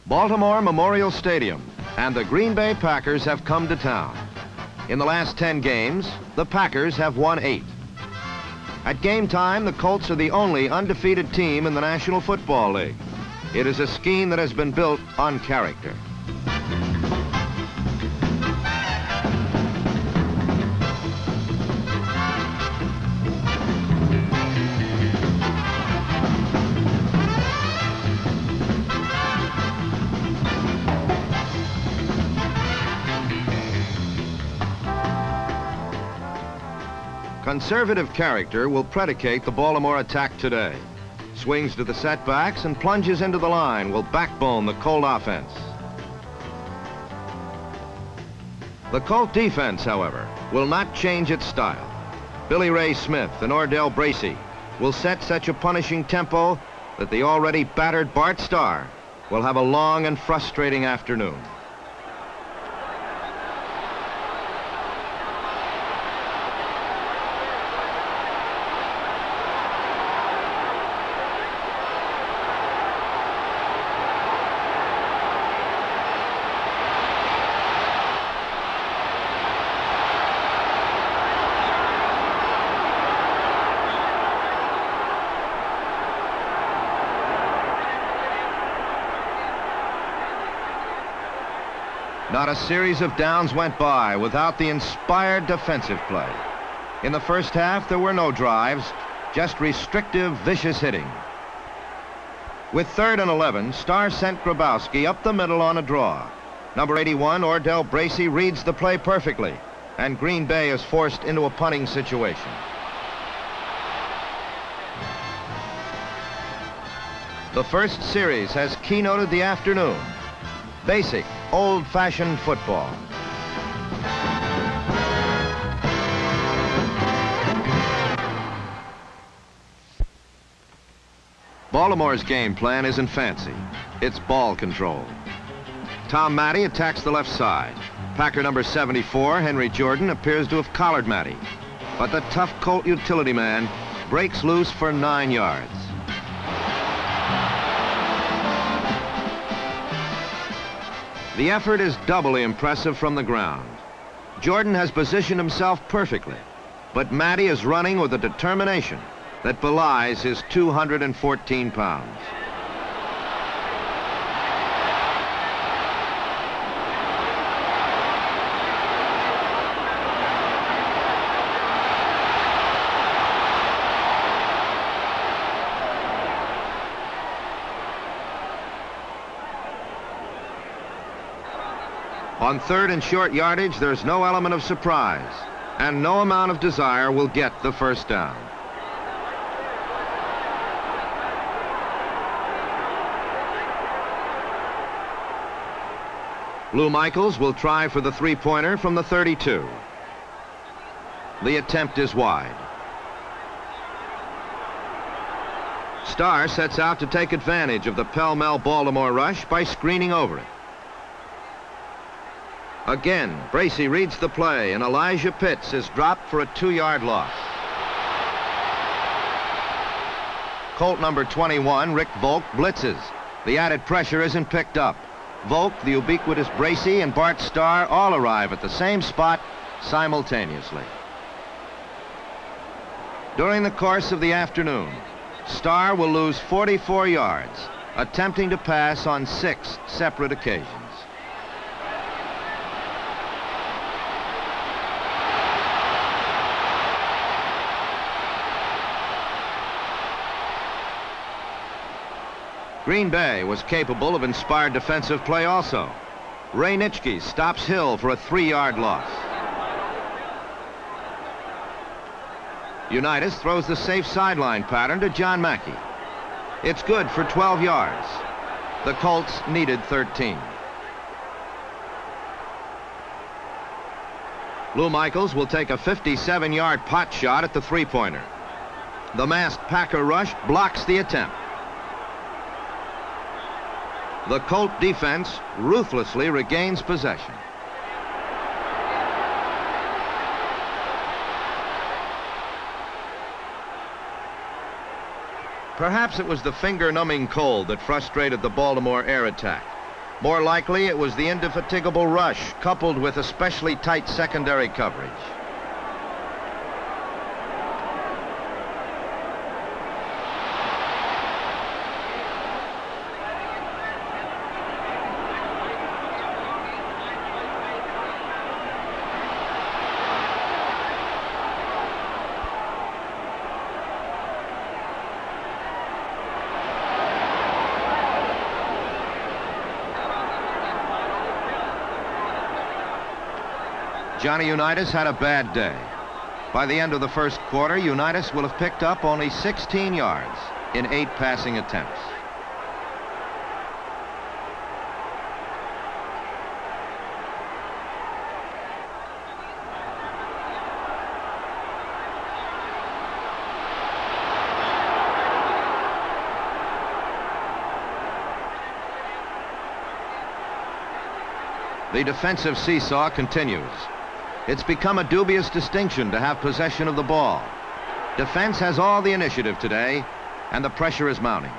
Baltimore Memorial Stadium and the Green Bay Packers have come to town. In the last 10 games, the Packers have won 8. At game time, the Colts are the only undefeated team in the National Football League. It is a scheme that has been built on character. Conservative character will predicate the Baltimore attack today. Swings to the setbacks and plunges into the line will backbone the Colt offense. The Colt defense, however, will not change its style. Billy Ray Smith and Ordell Bracy will set such a punishing tempo that the already battered Bart Starr will have a long and frustrating afternoon. Not a series of downs went by without the inspired defensive play. In the first half, there were no drives, just restrictive, vicious hitting. With 3rd and 11, Starr sent Grabowski up the middle on a draw. Number 81, Ordell Bracy, reads the play perfectly, and Green Bay is forced into a punting situation. The first series has keynoted the afternoon. Basic, old-fashioned football. Baltimore's game plan isn't fancy. It's ball control. Tom Matty attacks the left side. Packer number 74, Henry Jordan, appears to have collared Matty. But the tough Colt utility man breaks loose for 9 yards. The effort is doubly impressive from the ground. Jordan has positioned himself perfectly, but Matty is running with a determination that belies his 214 pounds. On 3rd and short yardage, there's no element of surprise, and no amount of desire will get the first down. Lou Michaels will try for the 3-pointer from the 32. The attempt is wide. Starr sets out to take advantage of the pell-mell Baltimore rush by screening over it. Again, Bracy reads the play, and Elijah Pitts is dropped for a 2-yard loss. Colt number 21, Rick Volk, blitzes. The added pressure isn't picked up. Volk, the ubiquitous Bracy, and Bart Starr all arrive at the same spot simultaneously. During the course of the afternoon, Starr will lose 44 yards, attempting to pass on 6 separate occasions. Green Bay was capable of inspired defensive play also. Ray Nitschke stops Hill for a 3-yard loss. Unitas throws the safe sideline pattern to John Mackey. It's good for 12 yards. The Colts needed 13. Lou Michaels will take a 57-yard pot shot at the 3-pointer. The masked Packer rush blocks the attempt. The Colt defense ruthlessly regains possession. Perhaps it was the finger-numbing cold that frustrated the Baltimore air attack. More likely, it was the indefatigable rush, coupled with especially tight secondary coverage. Johnny Unitas had a bad day. By the end of the first quarter, Unitas will have picked up only 16 yards in 8 passing attempts. The defensive seesaw continues. It's become a dubious distinction to have possession of the ball. Defense has all the initiative today, and the pressure is mounting.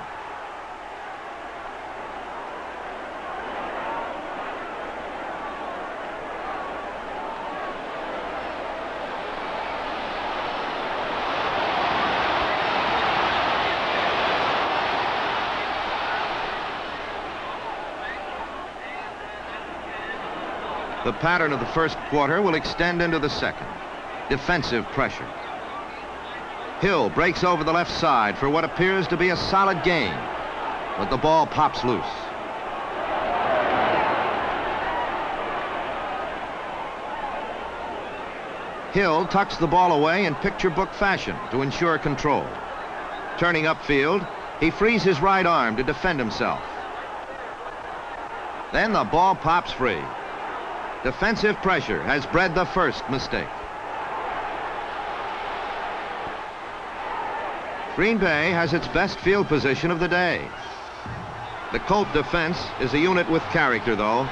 The pattern of the first quarter will extend into the second. Defensive pressure. Hill breaks over the left side for what appears to be a solid gain, but the ball pops loose. Hill tucks the ball away in picture book fashion to ensure control. Turning upfield, he frees his right arm to defend himself. Then the ball pops free. Defensive pressure has bred the first mistake. Green Bay has its best field position of the day. The Colt defense is a unit with character, though,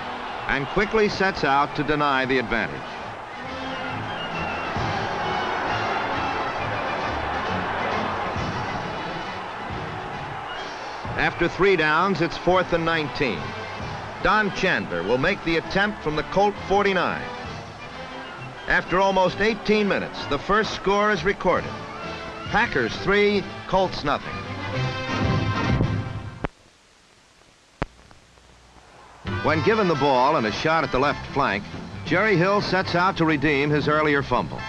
and quickly sets out to deny the advantage. After 3 downs, it's 4th and 19. Don Chandler will make the attempt from the Colt 49. After almost 18 minutes, the first score is recorded. Packers 3, Colts nothing. When given the ball and a shot at the left flank, Jerry Hill sets out to redeem his earlier fumble.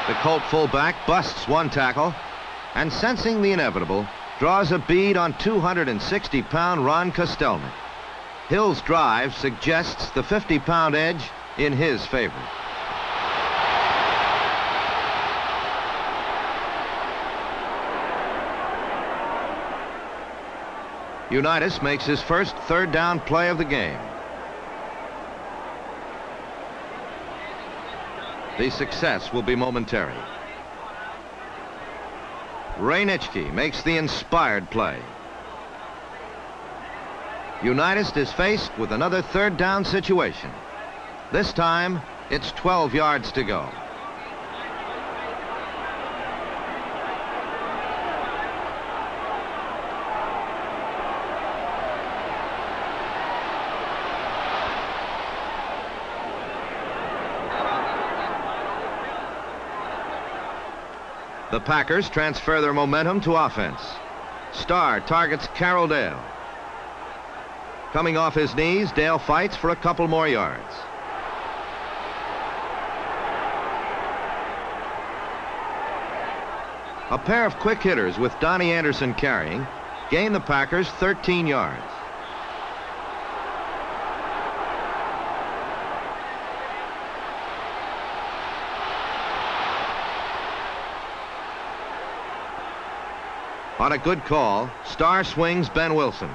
The Colt fullback busts one tackle and, sensing the inevitable, draws a bead on 260-pound Ron Kostelnik. Hill's drive suggests the 50-pound edge in his favor. Unitas makes his first 3rd down play of the game. The success will be momentary. Ray Nitschke makes the inspired play. Unitas is faced with another 3rd down situation. This time, it's 12 yards to go. The Packers transfer their momentum to offense. Starr targets Carroll Dale. Coming off his knees, Dale fights for a couple more yards. A pair of quick hitters with Donnie Anderson carrying gain the Packers 13 yards. On a good call, Starr swings Ben Wilson.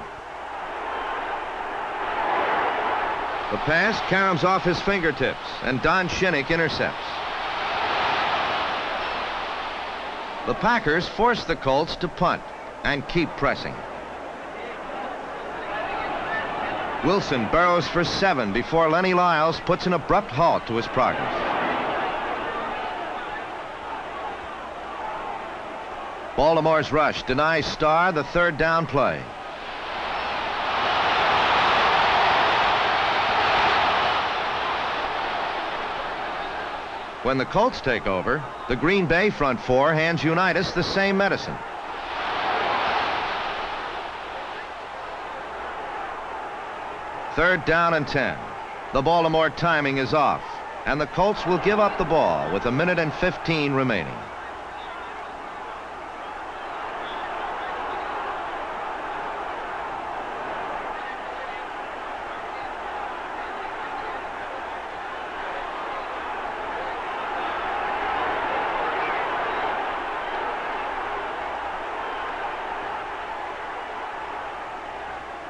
The pass caroms off his fingertips, and Don Shinnick intercepts. The Packers force the Colts to punt and keep pressing. Wilson burrows for 7 before Lenny Lyles puts an abrupt halt to his progress. Baltimore's rush denies Starr the third down play. When the Colts take over, the Green Bay front four hands Unitas the same medicine. Third down and 10. The Baltimore timing is off, and the Colts will give up the ball with 1:15 remaining.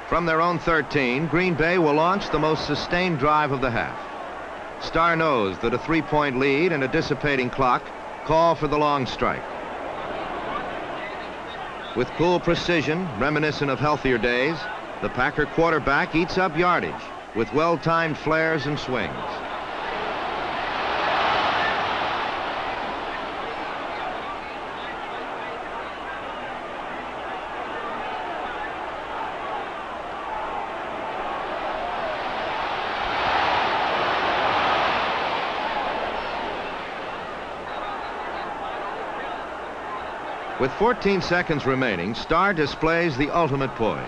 From their own 13, Green Bay will launch the most sustained drive of the half. Starr knows that a 3-point lead and a dissipating clock call for the long strike. With cool precision, reminiscent of healthier days, the Packer quarterback eats up yardage with well-timed flares and swings. With 14 seconds remaining, Starr displays the ultimate poise.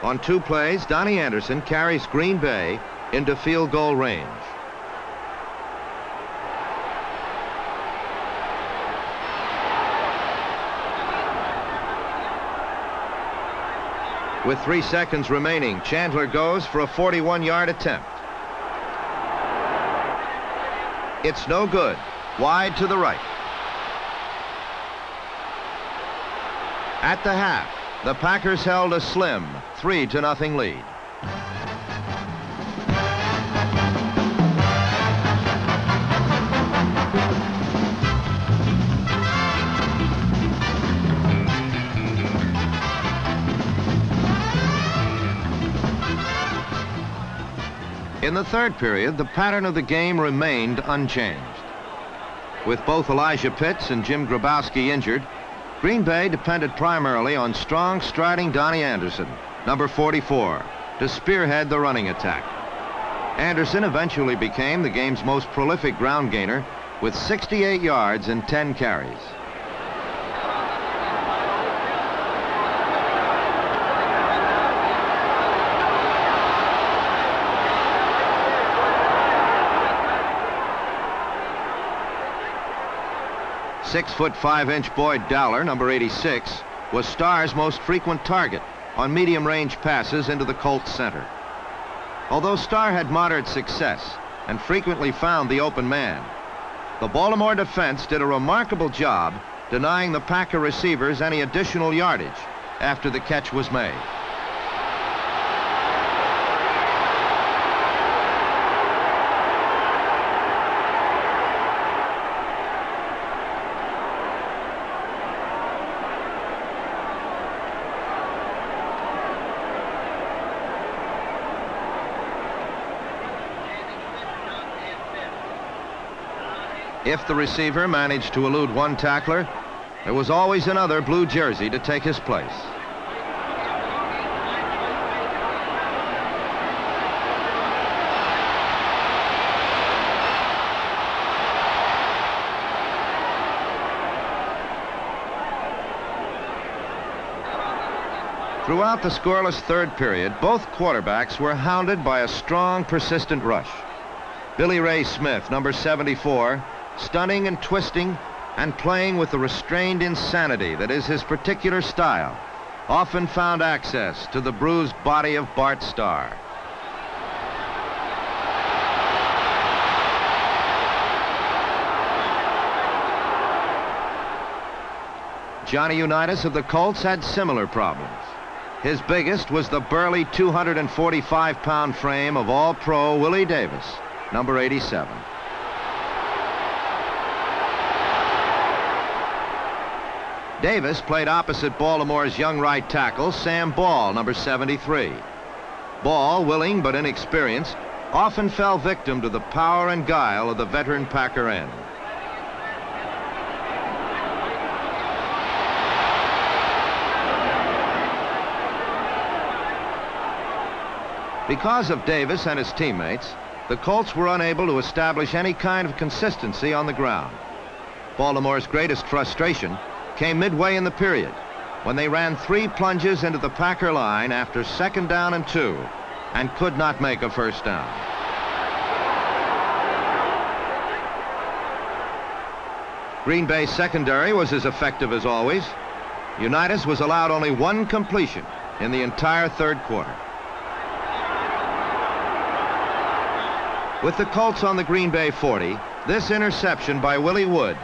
On 2 plays, Donnie Anderson carries Green Bay into field goal range. With 3 seconds remaining, Chandler goes for a 41-yard attempt. It's no good. Wide to the right. At the half, the Packers held a slim 3-0 lead. In the third period, the pattern of the game remained unchanged. With both Elijah Pitts and Jim Grabowski injured, Green Bay depended primarily on strong striding Donnie Anderson, number 44, to spearhead the running attack. Anderson eventually became the game's most prolific ground gainer with 68 yards and 10 carries. "6'5" Boyd Dowler, number 86, was Starr's most frequent target on medium-range passes into the Colts center. Although Starr had moderate success and frequently found the open man, the Baltimore defense did a remarkable job denying the Packer receivers any additional yardage after the catch was made. If the receiver managed to elude one tackler, there was always another blue jersey to take his place. Throughout the scoreless third period, both quarterbacks were hounded by a strong, persistent rush. Billy Ray Smith, number 74, stunning and twisting and playing with the restrained insanity that is his particular style, often found access to the bruised body of Bart Starr. Johnny Unitas of the Colts had similar problems. His biggest was the burly 245-pound frame of All-Pro Willie Davis, number 87. Davis played opposite Baltimore's young right tackle, Sam Ball, number 73. Ball, willing but inexperienced, often fell victim to the power and guile of the veteran Packer end. Because of Davis and his teammates, the Colts were unable to establish any kind of consistency on the ground. Baltimore's greatest frustration came midway in the period when they ran 3 plunges into the Packer line after 2nd down and 2 and could not make a first down. Green Bay's secondary was as effective as always. Unitas was allowed only 1 completion in the entire 3rd quarter. With the Colts on the Green Bay 40, this interception by Willie Wood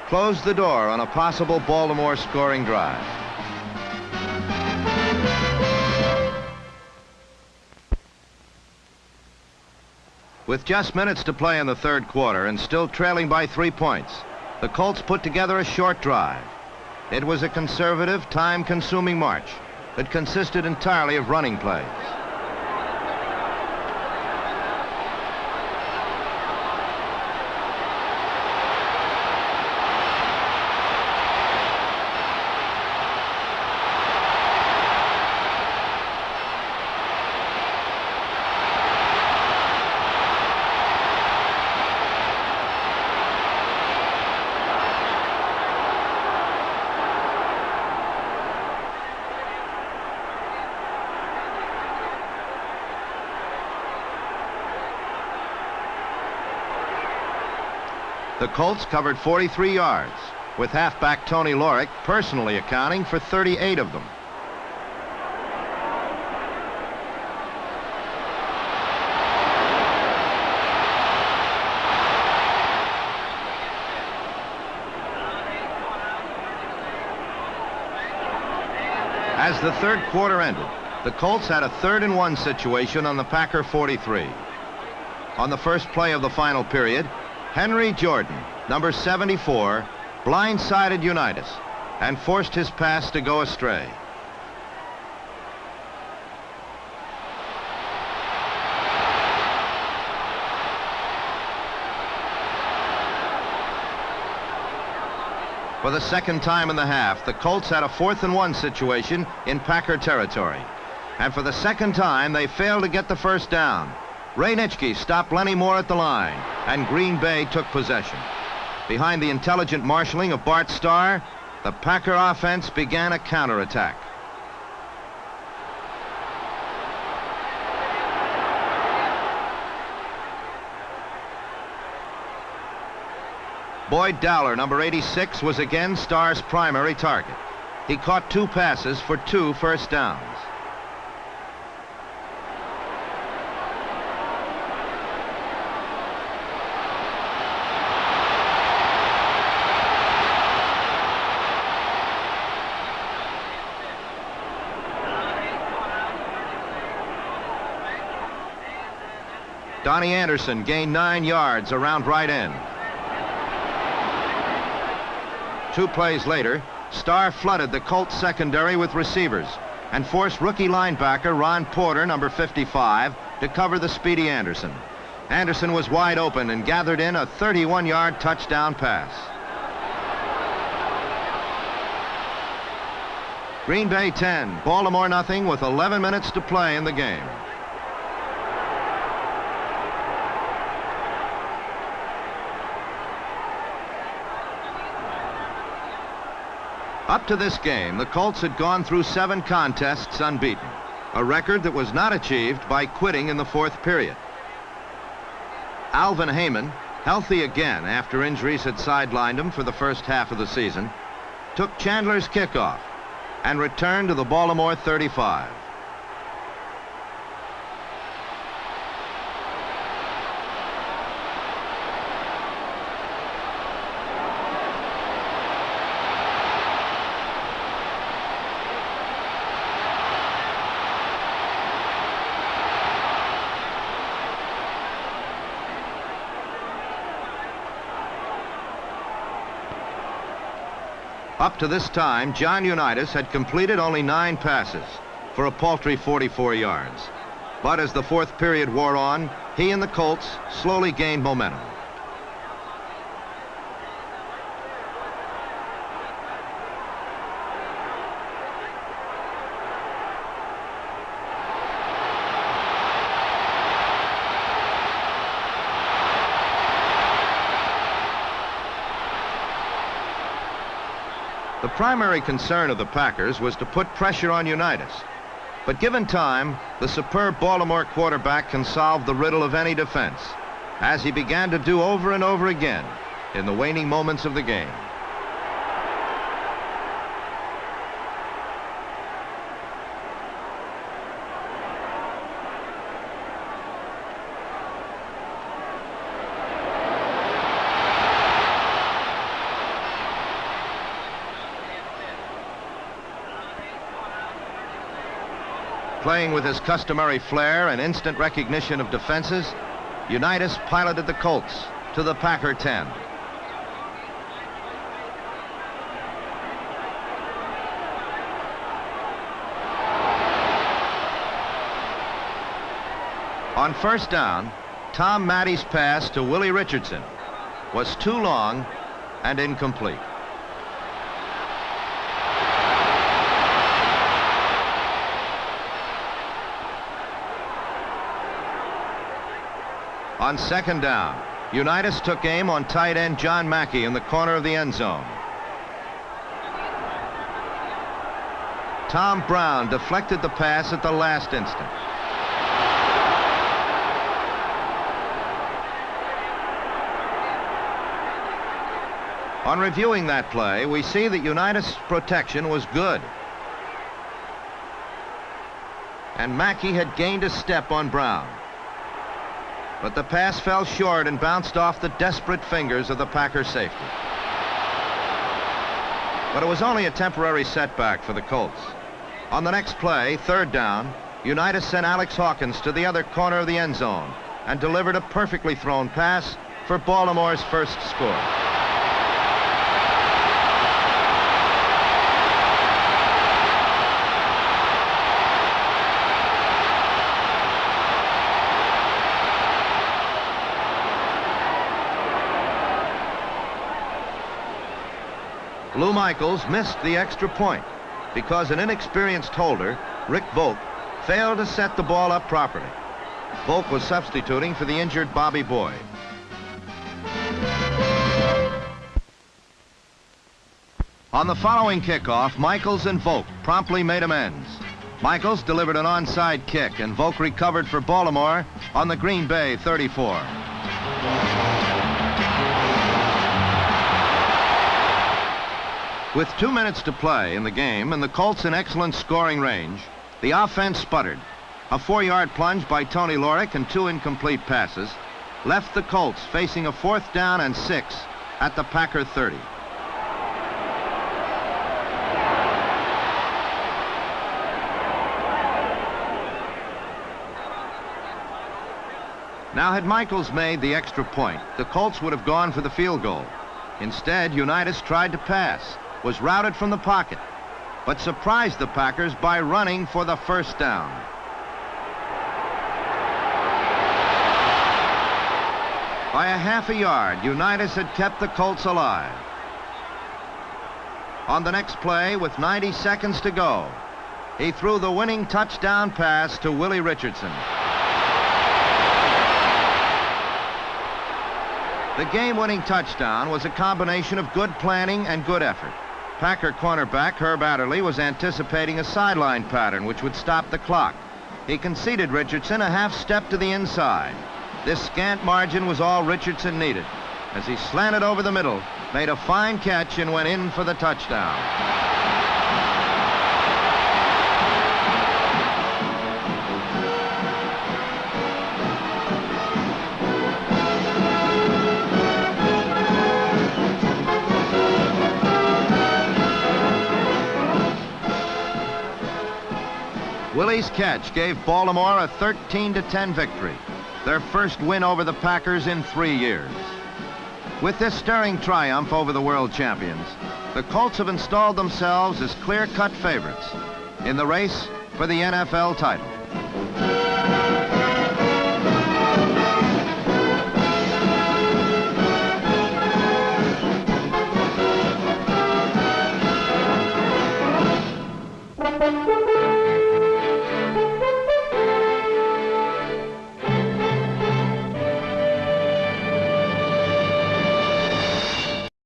closed the door on a possible Baltimore scoring drive. With just minutes to play in the 3rd quarter and still trailing by 3 points, the Colts put together a short drive. It was a conservative, time-consuming march that consisted entirely of running plays. The Colts covered 43 yards, with halfback Tony Lorick personally accounting for 38 of them. As the 3rd quarter ended, the Colts had a 3rd and 1 situation on the Packer 43. On the first play of the final period, Henry Jordan, number 74, blindsided Unitas and forced his pass to go astray. For the 2nd time in the half, the Colts had a 4th and 1 situation in Packer territory. And for the 2nd time, they failed to get the first down. Ray Nitschke stopped Lenny Moore at the line, and Green Bay took possession. Behind the intelligent marshaling of Bart Starr, the Packer offense began a counterattack. Boyd Dowler, number 86, was again Starr's primary target. He caught 2 passes for 2 first downs. Donnie Anderson gained 9 yards around right end. 2 plays later, Starr flooded the Colts secondary with receivers and forced rookie linebacker Ron Porter, number 55, to cover the speedy Anderson. Anderson was wide open and gathered in a 31-yard touchdown pass. Green Bay 10, Baltimore nothing with 11 minutes to play in the game. Up to this game, the Colts had gone through 7 contests unbeaten, a record that was not achieved by quitting in the 4th period. Alvin Heyman, healthy again after injuries had sidelined him for the first half of the season, took Chandler's kickoff and returned to the Baltimore 35. Up to this time, John Unitas had completed only 9 passes for a paltry 44 yards. But as the 4th period wore on, he and the Colts slowly gained momentum. The primary concern of the Packers was to put pressure on Unitas. But given time, the superb Baltimore quarterback can solve the riddle of any defense, as he began to do over and over again in the waning moments of the game. Playing with his customary flair and instant recognition of defenses, Unitas piloted the Colts to the Packer 10. On first down, Tom Matty's pass to Willie Richardson was too long and incomplete. On second down, Unitas took aim on tight end John Mackey in the corner of the end zone. Tom Brown deflected the pass at the last instant. On reviewing that play, we see that Unitas' protection was good. And Mackey had gained a step on Brown. But the pass fell short and bounced off the desperate fingers of the Packer safety. But it was only a temporary setback for the Colts. On the next play, third down, Unitas sent Alex Hawkins to the other corner of the end zone and delivered a perfectly thrown pass for Baltimore's first score. Lou Michaels missed the extra point because an inexperienced holder, Rick Volk, failed to set the ball up properly. Volk was substituting for the injured Bobby Boyd. On the following kickoff, Michaels and Volk promptly made amends. Michaels delivered an onside kick, and Volk recovered for Baltimore on the Green Bay 34. With 2 minutes to play in the game and the Colts in excellent scoring range, the offense sputtered. A 4-yard plunge by Tony Lorick and 2 incomplete passes left the Colts facing a 4th down and 6 at the Packer 30. Now, had Michaels made the extra point, the Colts would have gone for the field goal. Instead, Unitas tried to pass, was routed from the pocket, but surprised the Packers by running for the first down. By a half a yard, Unitas had kept the Colts alive. On the next play, with 90 seconds to go, he threw the winning touchdown pass to Willie Richardson. The game-winning touchdown was a combination of good planning and good effort. Packer cornerback Herb Adderley was anticipating a sideline pattern which would stop the clock. He conceded Richardson a half step to the inside. This scant margin was all Richardson needed, as he slanted over the middle, made a fine catch, and went in for the touchdown. Willie's catch gave Baltimore a 13-10 victory, their first win over the Packers in 3 years. With this stirring triumph over the world champions, the Colts have installed themselves as clear-cut favorites in the race for the NFL title.